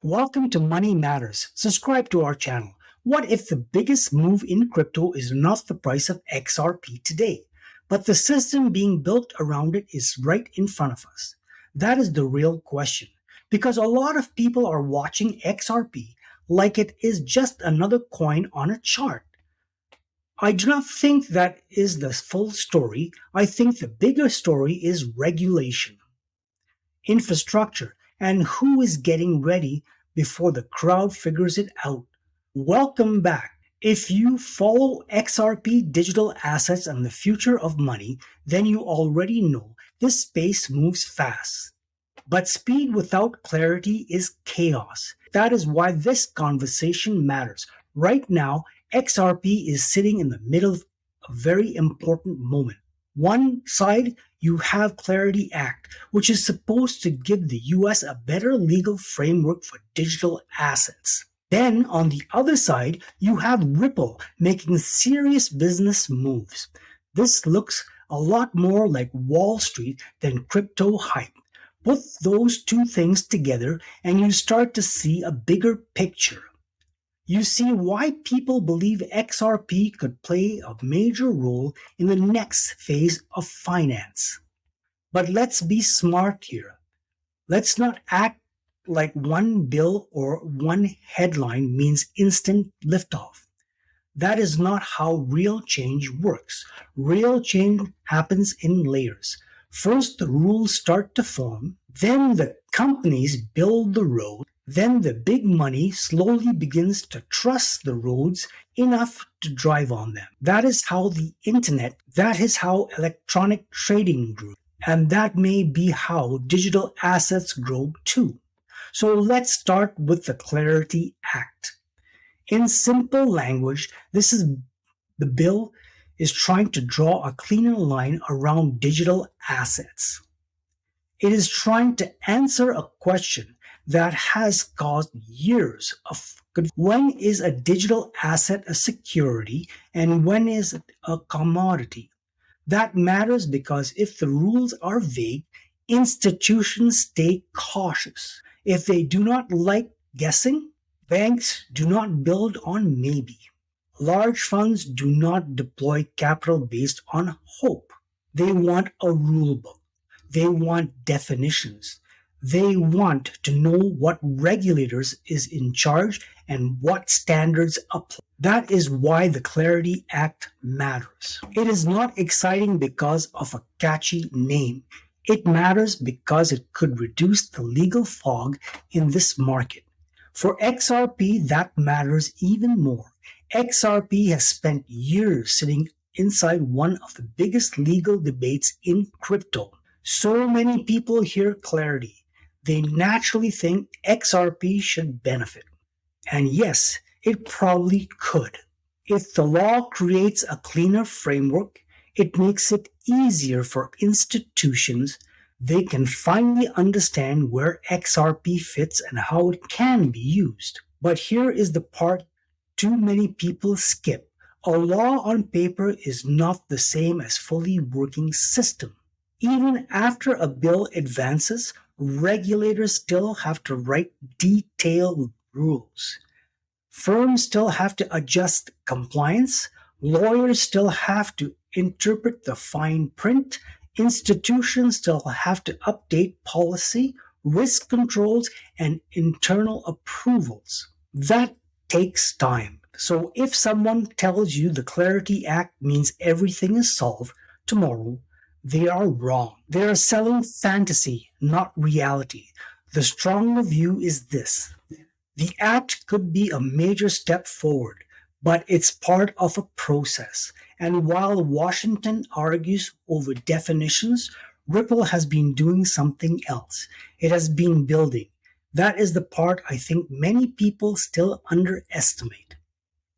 Welcome to Money Matters. Subscribe to our channel. What if the biggest move in crypto is not the price of XRP today, but the system being built around it is right in front of us? That is the real question, because a lot of people are watching XRP like it is just another coin on a chart. I do not think that is the full story. I think the bigger story is regulation, infrastructure, and who is getting ready before the crowd figures it out. Welcome back. If you follow XRP digital assets and the future of money, then you already know this space moves fast. But speed without clarity is chaos. That is why this conversation matters. Right now, XRP is sitting in the middle of a very important moment. One side, you have Clarity Act, which is supposed to give the US a better legal framework for digital assets. Then, on the other side, you have Ripple making serious business moves. This looks a lot more like Wall Street than crypto hype. Put those two things together and you start to see a bigger picture. You see why people believe XRP could play a major role in the next phase of finance. But let's be smart here. Let's not act like one bill or one headline means instant liftoff. That is not how real change works. Real change happens in layers. First, the rules start to form, then the companies build the road, then the big money slowly begins to trust the roads enough to drive on them. That is how the internet, that is how electronic trading grew. And that may be how digital assets grow too. So let's start with the Clarity Act. In simple language, the bill is trying to draw a cleaner line around digital assets. It is trying to answer a question that has caused years of confusion. When is a digital asset a security and when is it a commodity? That matters because if the rules are vague, institutions stay cautious. If they do not like guessing, banks do not build on maybe. Large funds do not deploy capital based on hope. They want a rule book. They want definitions. They want to know what regulators is in charge and what standards apply. That is why the Clarity Act matters. It is not exciting because of a catchy name. It matters because it could reduce the legal fog in this market. For XRP, that matters even more. XRP has spent years sitting inside one of the biggest legal debates in crypto. So many people hear clarity. They naturally think XRP should benefit. And yes, it probably could. If the law creates a cleaner framework, it makes it easier for institutions. They can finally understand where XRP fits and how it can be used. But here is the part too many people skip. A law on paper is not the same as fully working system. Even after a bill advances, regulators still have to write detailed rules. Firms still have to adjust compliance. Lawyers still have to interpret the fine print. Institutions still have to update policy, risk controls, and internal approvals. That takes time. So if someone tells you the Clarity Act means everything is solved tomorrow, they are wrong. They are selling fantasy, not reality. The stronger view is this. The act could be a major step forward, but it's part of a process. And while Washington argues over definitions, Ripple has been doing something else. It has been building. That is the part I think many people still underestimate.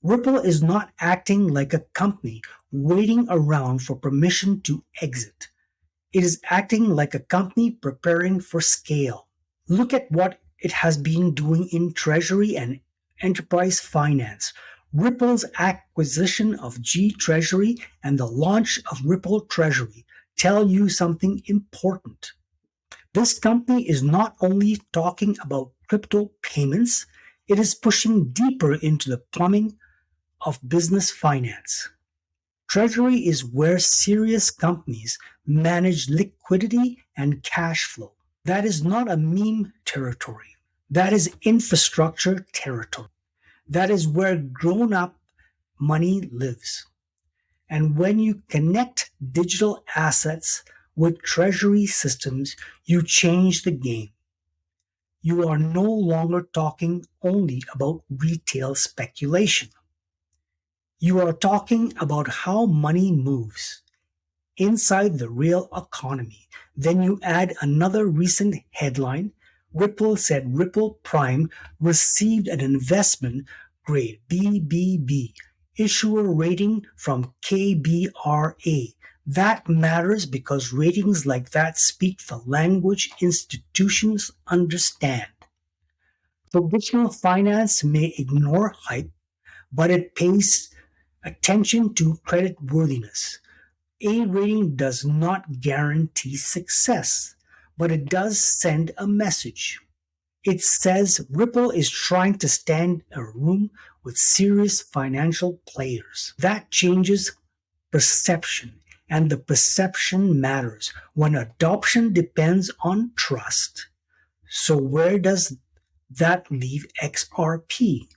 Ripple is not acting like a company waiting around for permission to exit. It is acting like a company preparing for scale. Look at what it has been doing in treasury and enterprise finance. Ripple's acquisition of G Treasury and the launch of Ripple Treasury tell you something important. This company is not only talking about crypto payments, it is pushing deeper into the plumbing of business finance. Treasury is where serious companies manage liquidity and cash flow. That is not a meme territory. That is infrastructure territory. That is where grown up money lives. And when you connect digital assets with treasury systems, you change the game. You are no longer talking only about retail speculation. You are talking about how money moves inside the real economy. Then you add another recent headline. Ripple said Ripple Prime received an investment grade BBB issuer rating from KBRA. That matters because ratings like that speak the language institutions understand. Traditional finance may ignore hype, but it pays attention to creditworthiness. A rating does not guarantee success, but it does send a message. It says Ripple is trying to stand a room with serious financial players. That changes perception, and the perception matters when adoption depends on trust. So, where does that leave XRP?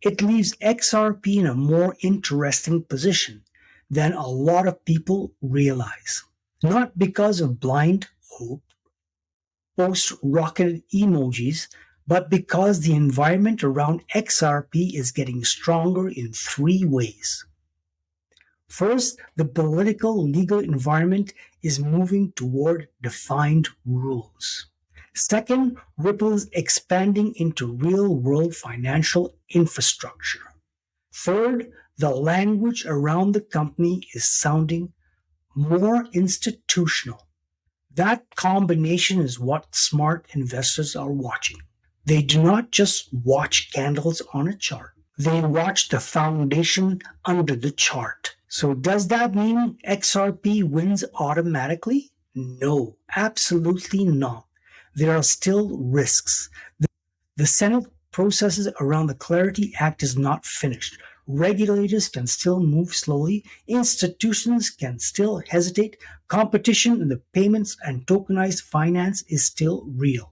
It leaves XRP in a more interesting position than a lot of people realize. Not because of blind hope, post rocket emojis, but because the environment around XRP is getting stronger in three ways. First, the political legal environment is moving toward defined rules. Second, Ripple is expanding into real world financial infrastructure. Third, the language around the company is sounding more institutional. That combination is what smart investors are watching. They do not just watch candles on a chart, they watch the foundation under the chart. So, does that mean XRP wins automatically? No, absolutely not. There are still risks. The Senate processes around the Clarity Act is not finished. Regulators can still move slowly, institutions can still hesitate, competition in the payments and tokenized finance is still real.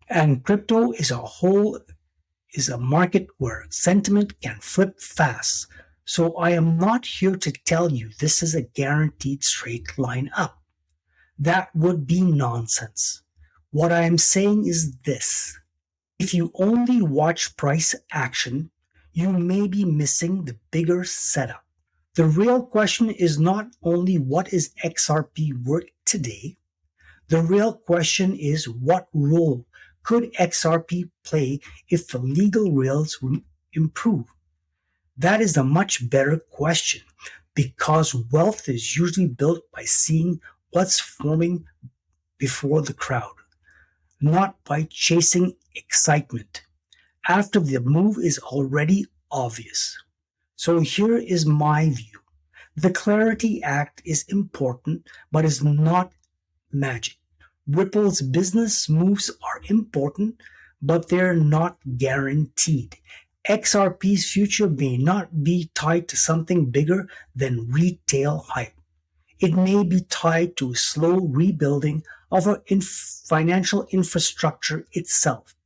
And crypto is a market where sentiment can flip fast. So I am not here to tell you this is a guaranteed straight line up. That would be nonsense. What I am saying is this. If you only watch price action, you may be missing the bigger setup. The real question is not only what is XRP worth today, the real question is what role could XRP play if the legal rails improve? That is a much better question because wealth is usually built by seeing what's forming before the crowd, not by chasing excitement after the move is already obvious. So here is my view. The Clarity Act is important, but is not magic. Ripple's business moves are important, but they're not guaranteed. XRP's future may not be tied to something bigger than retail hype. It may be tied to slow rebuilding of our financial infrastructure itself.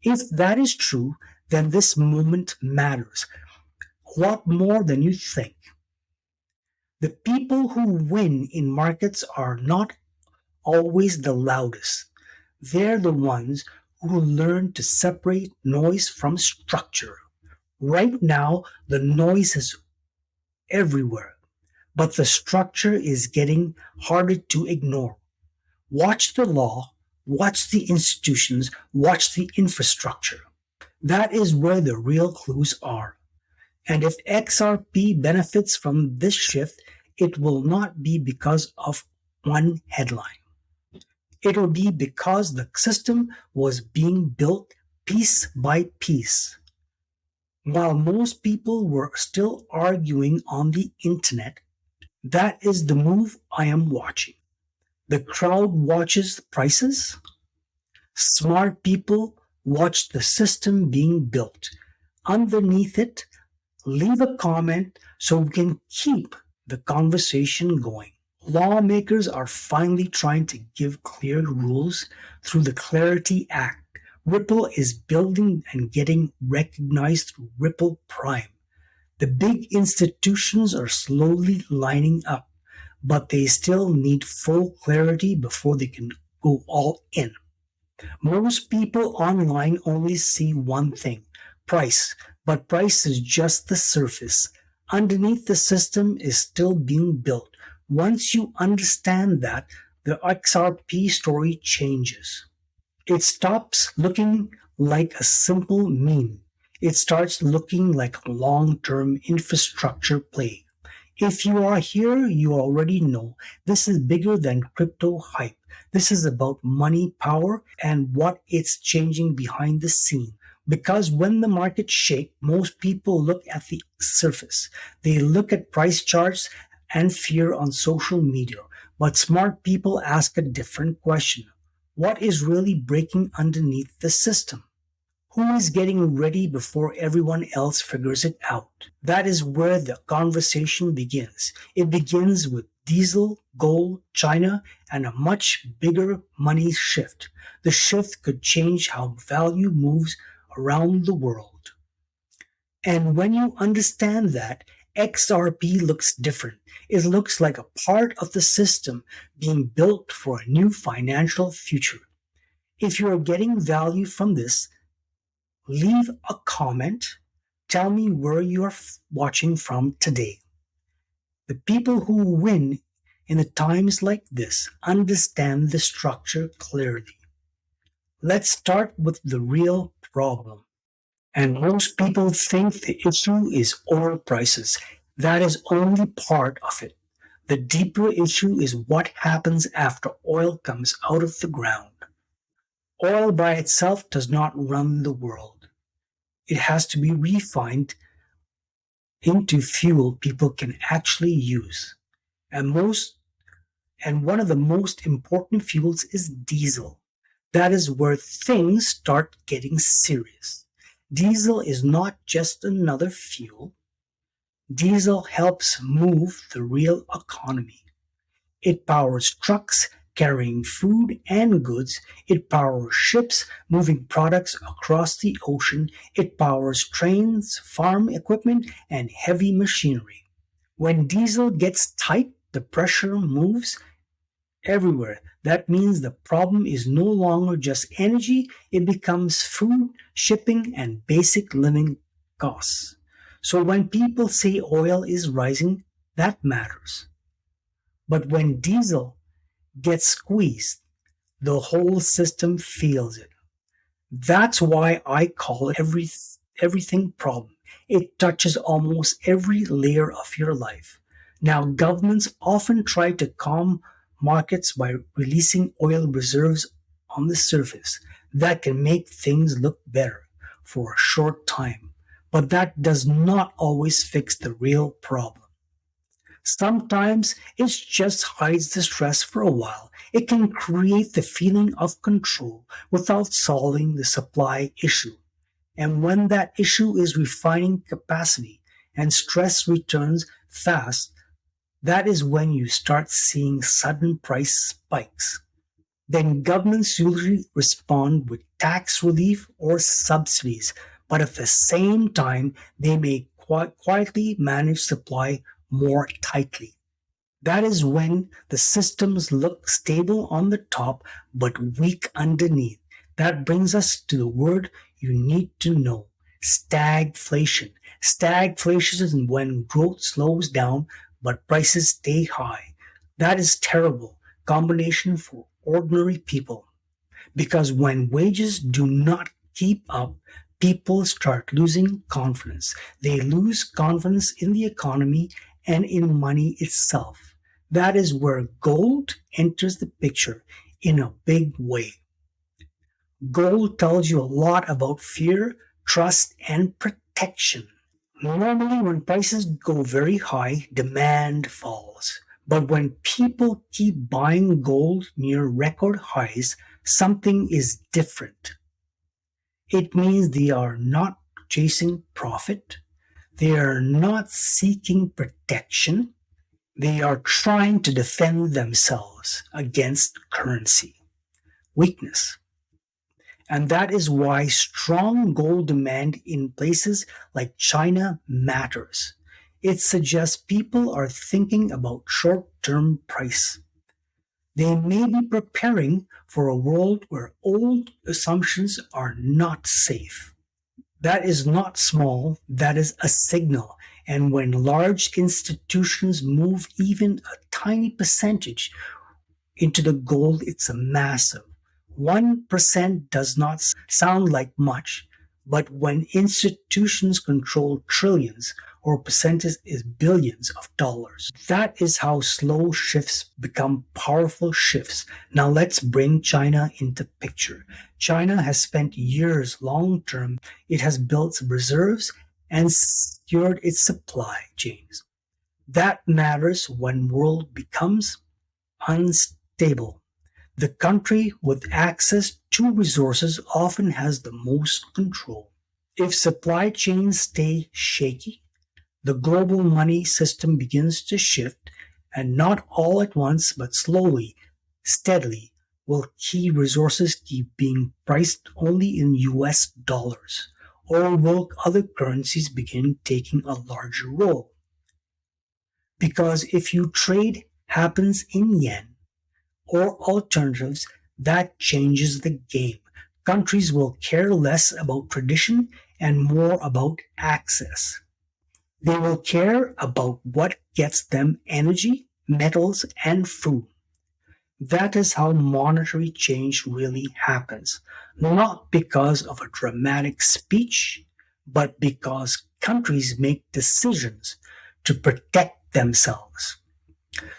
If that is true, then this movement matters a lot more than you think. The people who win in markets are not always the loudest. They're the ones who learn to separate noise from structure. Right now, the noise is everywhere, but the structure is getting harder to ignore. Watch the law, watch the institutions, watch the infrastructure. That is where the real clues are. And if XRP benefits from this shift, it will not be because of one headline. It will be because the system was being built piece by piece. While most people were still arguing on the internet, that is the move I am watching. The crowd watches prices. Smart people Watch the system being built. Underneath it, leave a comment so we can keep the conversation going. Lawmakers are finally trying to give clear rules through the Clarity Act. Ripple is building and getting recognized through Ripple Prime. The big institutions are slowly lining up, but they still need full clarity before they can go all in. Most people online only see one thing, price, but price is just the surface. Underneath the system is still being built. Once you understand that, the XRP story changes. It stops looking like a simple meme. It starts looking like a long-term infrastructure play. If you are here, you already know this is bigger than crypto hype. This is about money, power, and what it's changing behind the scene. Because when the markets shake, most people look at the surface. They look at price charts and fear on social media. But smart people ask a different question. What is really breaking underneath the system? Who is getting ready before everyone else figures it out? That is where the conversation begins. It begins with diesel, gold, China, and a much bigger money shift. The shift could change how value moves around the world. And when you understand that, XRP looks different. It looks like a part of the system being built for a new financial future. If you are getting value from this, leave a comment. Tell me where you are watching from today. The people who win in the times like this understand the structure clearly. Let's start with the real problem. And most people think the issue is oil prices. That is only part of it. The deeper issue is what happens after oil comes out of the ground. Oil by itself does not run the world. It has to be refined into fuel people can actually use. And one of the most important fuels is diesel. That is where things start getting serious. Diesel is not just another fuel. Diesel helps move the real economy. It powers trucks carrying food and goods. It powers ships moving products across the ocean. It powers trains, farm equipment, and heavy machinery. When diesel gets tight, the pressure moves everywhere. That means the problem is no longer just energy, it becomes food, shipping, and basic living costs. So when people say oil is rising, that matters. But when diesel gets squeezed, the whole system feels it. That's why I call it everything problem. It touches almost every layer of your life. Now, governments often try to calm markets by releasing oil reserves on the surface. That can make things look better for a short time, but that does not always fix the real problem. Sometimes it just hides the stress for a while. It can create the feeling of control without solving the supply issue. And when that issue is refining capacity and stress returns fast, that is when you start seeing sudden price spikes. Then governments usually respond with tax relief or subsidies, but at the same time, they may quietly manage supply more tightly. That is when the systems look stable on the top but weak underneath. That brings us to the word you need to know, stagflation. Stagflation is when growth slows down but prices stay high. That is terrible combination for ordinary people because when wages do not keep up, people start losing confidence. They lose confidence in the economy and in money itself. That is where gold enters the picture in a big way. Gold tells you a lot about fear, trust, and protection. Normally, when prices go very high, demand falls. But when people keep buying gold near record highs, something is different. It means they are not chasing profit. They are not seeking protection. They are trying to defend themselves against currency weakness. And that is why strong gold demand in places like China matters. It suggests people are thinking about short term price. They may be preparing for a world where old assumptions are not safe. That is not small, that is a signal. And when large institutions move even a tiny percentage into the gold, it's a massive. 1% does not sound like much, but when institutions control trillions or percentage is billions of dollars, that is how slow shifts become powerful shifts. Now let's bring China into picture. China has spent years long term. It has built reserves and secured its supply chains. That matters when world becomes unstable. The country with access to resources often has the most control. If supply chains stay shaky, the global money system begins to shift, and not all at once, but slowly, steadily, will key resources keep being priced only in US dollars, or will other currencies begin taking a larger role? Because if you trade happens in yen, or alternatives, that changes the game. Countries will care less about tradition and more about access. They will care about what gets them energy, metals, and food. That is how monetary change really happens. Not because of a dramatic speech, but because countries make decisions to protect themselves.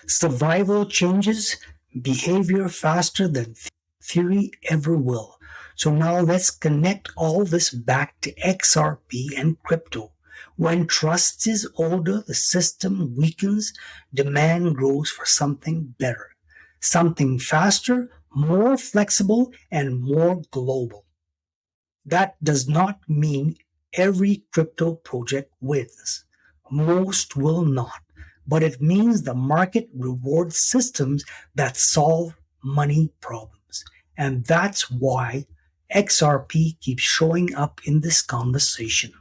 Survival changes behavior faster than theory ever will. So now let's connect all this back to XRP and crypto. When trust is older, the system weakens, demand grows for something better, something faster, more flexible, and more global. That does not mean every crypto project wins. Most will not. But it means the market rewards systems that solve money problems. And that's why XRP keeps showing up in this conversation.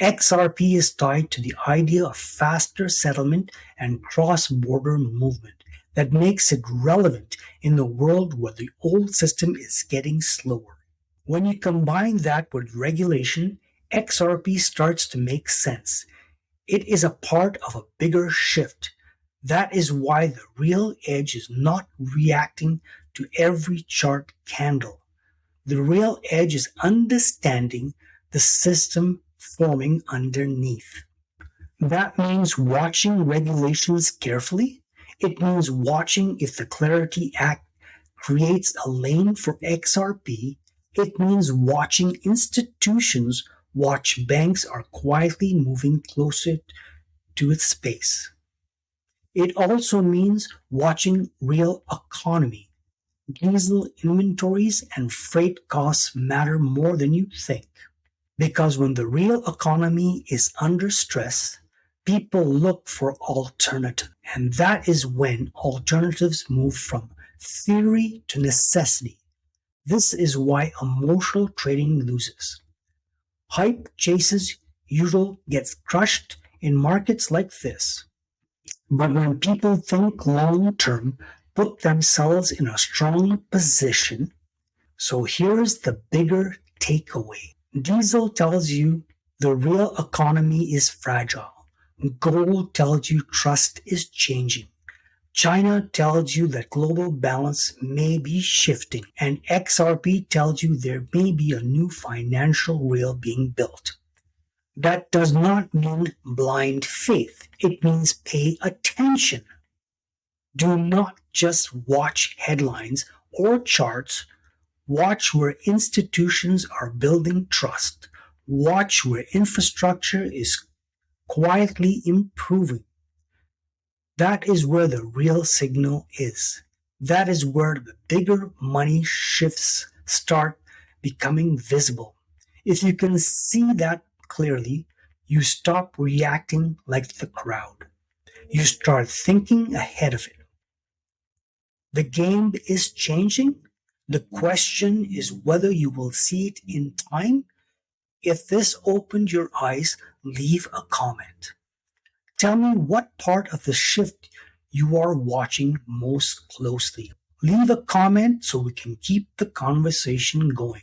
XRP is tied to the idea of faster settlement and cross-border movement that makes it relevant in the world where the old system is getting slower. When you combine that with regulation, XRP starts to make sense. It is a part of a bigger shift. That is why the real edge is not reacting to every chart candle. The real edge is understanding the system forming underneath. That means watching regulations carefully. It means watching if the Clarity Act creates a lane for XRP. It means watching institutions watch banks are quietly moving closer to its space. It also means watching real economy. Diesel inventories and freight costs matter more than you think. Because when the real economy is under stress, people look for alternatives. And that is when alternatives move from theory to necessity. This is why emotional trading loses. Hype chases usually gets crushed in markets like this. But when people think long term, put themselves in a strong position. So here's the bigger takeaway. Diesel tells you the real economy is fragile. Gold tells you trust is changing. China tells you that global balance may be shifting, and XRP tells you there may be a new financial rail being built. That does not mean blind faith. It means pay attention. Do not just watch headlines or charts. Watch where institutions are building trust. Watch where infrastructure is quietly improving. That is where the real signal is. That is where the bigger money shifts start becoming visible. If you can see that clearly, you stop reacting like the crowd. You start thinking ahead of it. The game is changing. The question is whether you will see it in time. If this opened your eyes, leave a comment. Tell me what part of the shift you are watching most closely. Leave a comment so we can keep the conversation going.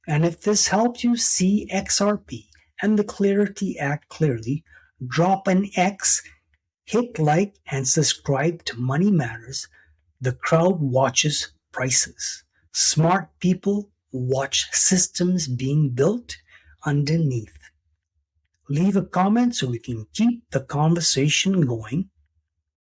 And if this helped you see XRP and the Clarity Act clearly, drop an X, hit like, and subscribe to Money Matters. The crowd watches prices. Smart people watch systems being built underneath. Leave a comment so we can keep the conversation going.